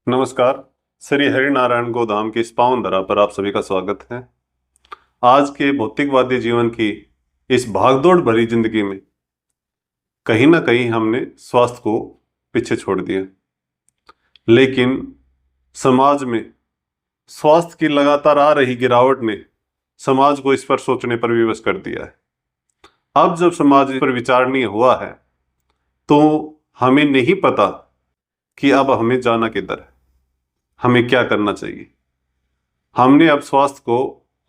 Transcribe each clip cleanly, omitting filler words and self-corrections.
नमस्कार। श्री हरिनारायण गोधाम की इस पावन धरा पर आप सभी का स्वागत है। आज के भौतिकवादी जीवन की इस भागदौड़ भरी जिंदगी में कहीं ना कहीं हमने स्वास्थ्य को पीछे छोड़ दिया, लेकिन समाज में स्वास्थ्य की लगातार आ रही गिरावट ने समाज को इस पर सोचने पर विवश कर दिया है। अब जब समाज इस पर विचारणीय हुआ है तो हमें नहीं पता कि अब हमें जाना किधर है, हमें क्या करना चाहिए। हमने अब स्वास्थ्य को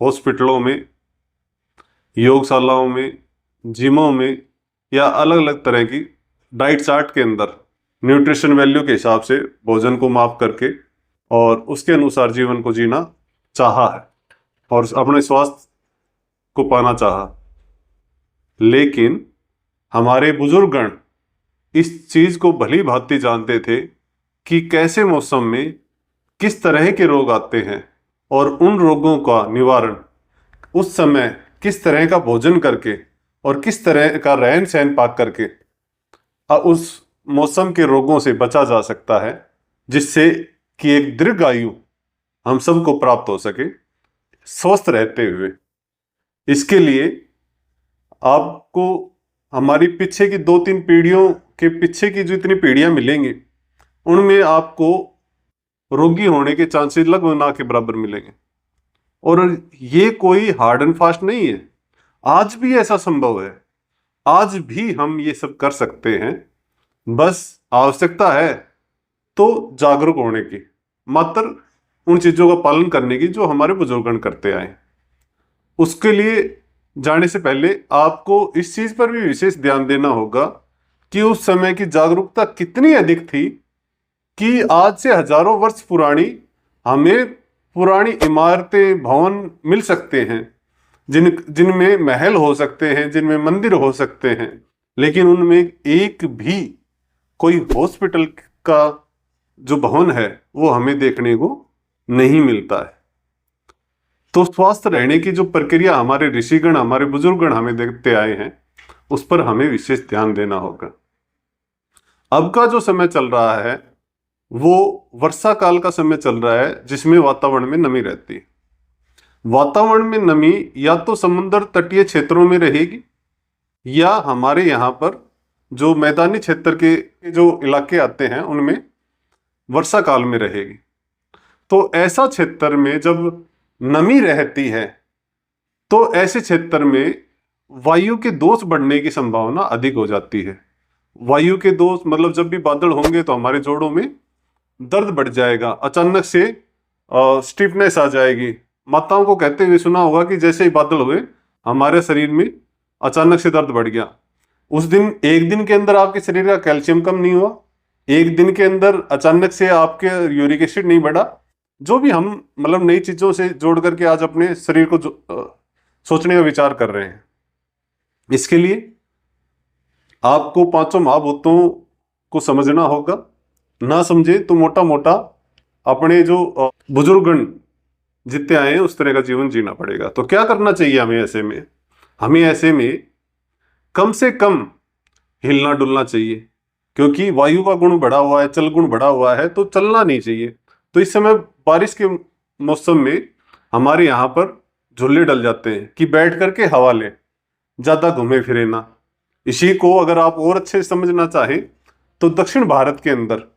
हॉस्पिटलों में, योगशालाओं में, जिमों में या अलग अलग तरह की डाइट चार्ट के अंदर न्यूट्रिशन वैल्यू के हिसाब से भोजन को माप करके और उसके अनुसार जीवन को जीना चाहा है और अपने स्वास्थ्य को पाना चाहा। लेकिन हमारे बुजुर्गगण इस चीज को भली भांति जानते थे कि कैसे मौसम में किस तरह के रोग आते हैं और उन रोगों का निवारण उस समय किस तरह का भोजन करके और किस तरह का रहन सहन पाक करके उस मौसम के रोगों से बचा जा सकता है, जिससे कि एक दीर्घ आयु हम सबको प्राप्त हो सके स्वस्थ रहते हुए। इसके लिए आपको हमारी पीछे की 2-3 पीढ़ियों के पीछे की जो इतनी पीढ़ियां मिलेंगी उनमें आपको रोगी होने के चांसेस लगभग ना के बराबर मिलेंगे। और ये कोई हार्ड एंड फास्ट नहीं है, आज भी ऐसा संभव है, आज भी हम ये सब कर सकते हैं। बस आवश्यकता है तो जागरूक होने की, मात्र उन चीजों का पालन करने की जो हमारे बुजुर्गगण करते आए। उसके लिए जाने से पहले आपको इस चीज पर भी विशेष ध्यान देना होगा कि उस समय की जागरूकता कितनी अधिक थी कि आज से हजारों वर्ष पुरानी हमें पुरानी इमारतें, भवन मिल सकते हैं जिनमें महल हो सकते हैं, जिनमें मंदिर हो सकते हैं, लेकिन उनमें एक भी कोई हॉस्पिटल का जो भवन है वो हमें देखने को नहीं मिलता है। तो स्वस्थ रहने की जो प्रक्रिया हमारे ऋषिगण, हमारे बुजुर्गगण हमें देखते आए हैं, उस पर हमें विशेष ध्यान देना होगा। अब का जो समय चल रहा है वो वर्षा काल का समय चल रहा है, जिसमें वातावरण में नमी रहती है। वातावरण में नमी या तो समुद्र तटीय क्षेत्रों में रहेगी या हमारे यहाँ पर जो मैदानी क्षेत्र के जो इलाके आते हैं उनमें वर्षा काल में रहेगी। तो ऐसा क्षेत्र में जब नमी रहती है तो ऐसे क्षेत्र में वायु के दोष बढ़ने की संभावना अधिक हो जाती है। वायु के दोष मतलब जब भी बादल होंगे तो हमारे जोड़ों में दर्द बढ़ जाएगा, अचानक से स्टिफनेस आ जाएगी। माताओं को कहते हुए सुना होगा कि जैसे ही बादल हुए हमारे शरीर में अचानक से दर्द बढ़ गया। उस दिन, एक दिन के अंदर आपके शरीर का कैल्शियम कम नहीं हुआ, एक दिन के अंदर अचानक से आपके यूरिक एसिड नहीं बढ़ा। जो भी हम मतलब नई चीजों से जोड़ करके आज अपने शरीर को सोचने का विचार कर रहे हैं। इसके लिए आपको पांचों महाभूतों को समझना होगा। ना समझे तो मोटा मोटा अपने जो बुजुर्गगण जितने आए हैं उस तरह का जीवन जीना पड़ेगा। तो क्या करना चाहिए हमें ऐसे में? हमें ऐसे में कम से कम हिलना डुलना चाहिए, क्योंकि वायु का गुण बढ़ा हुआ है, चल गुण बढ़ा हुआ है, तो चलना नहीं चाहिए। तो इस समय बारिश के मौसम में हमारे यहाँ पर झूले डल जाते हैं कि बैठ करके हवा लें, ज्यादा घूमे फिरे ना। इसी को अगर आप और अच्छे से समझना चाहें तो दक्षिण भारत के अंदर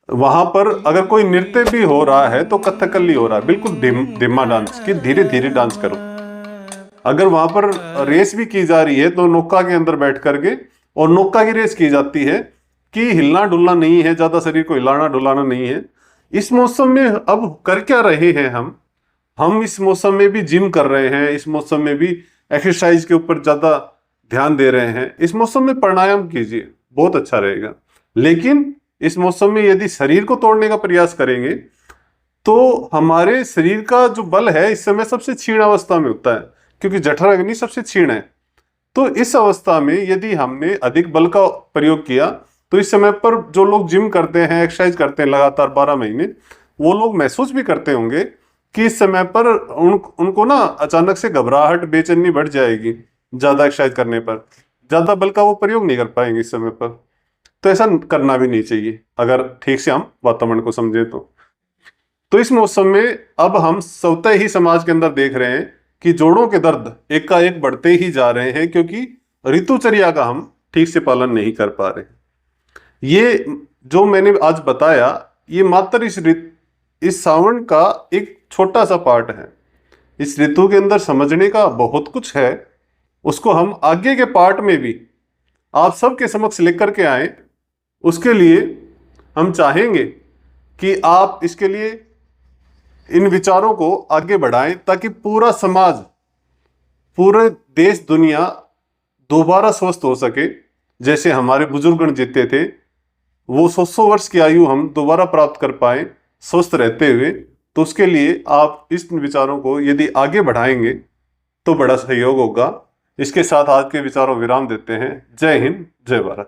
वहां पर अगर कोई नृत्य भी हो रहा है तो कथकली हो रहा है, बिल्कुल धीमा डांस कि धीरे धीरे डांस करो। अगर वहां पर रेस भी की जा रही है तो नौका के अंदर बैठ करके और नौका की रेस की जाती है कि हिलना डुलना नहीं है, ज्यादा शरीर को हिलाना डुलाना नहीं है। इस मौसम में अब कर क्या रहे हैं हम इस मौसम में भी जिम कर रहे हैं, इस मौसम में भी एक्सरसाइज के ऊपर ज्यादा ध्यान दे रहे हैं। इस मौसम में प्राणायाम कीजिए, बहुत अच्छा रहेगा। लेकिन इस मौसम में यदि शरीर को तोड़ने का प्रयास करेंगे तो हमारे शरीर का जो बल है इस समय सबसे क्षीण अवस्था में होता है, क्योंकि जठर अग्नि सबसे क्षीण है। तो इस अवस्था में यदि हमने अधिक बल का प्रयोग किया तो इस समय पर जो लोग जिम करते हैं, एक्सरसाइज करते हैं लगातार 12 महीने, वो लोग महसूस भी करते होंगे कि इस समय पर उनको ना अचानक से घबराहट, बेचैनी बढ़ जाएगी। ज्यादा एक्सरसाइज करने पर ज्यादा बल का वो प्रयोग नहीं कर पाएंगे इस समय पर। तो ऐसा करना भी नहीं चाहिए अगर ठीक से हम वातावरण को समझे तो इस मौसम में अब हम स्वतः ही समाज के अंदर देख रहे हैं कि जोड़ों के दर्द एक का एक बढ़ते ही जा रहे हैं, क्योंकि ऋतुचर्या का हम ठीक से पालन नहीं कर पा रहे। ये जो मैंने आज बताया ये मात्र इस सावन का एक छोटा सा पार्ट है। इस ऋतु के अंदर समझने का बहुत कुछ है, उसको हम आगे के पार्ट में भी आप सबके समक्ष लेकर के आए। उसके लिए हम चाहेंगे कि आप इसके लिए इन विचारों को आगे बढ़ाएं, ताकि पूरा समाज, पूरे देश दुनिया दोबारा स्वस्थ हो सके। जैसे हमारे बुजुर्गगण जीते थे, वो 100 वर्ष की आयु हम दोबारा प्राप्त कर पाए स्वस्थ रहते हुए। तो उसके लिए आप इस विचारों को यदि आगे बढ़ाएंगे तो बड़ा सहयोग होगा। इसके साथ आज के विचारों विराम देते हैं। जय हिंद, जय भारत।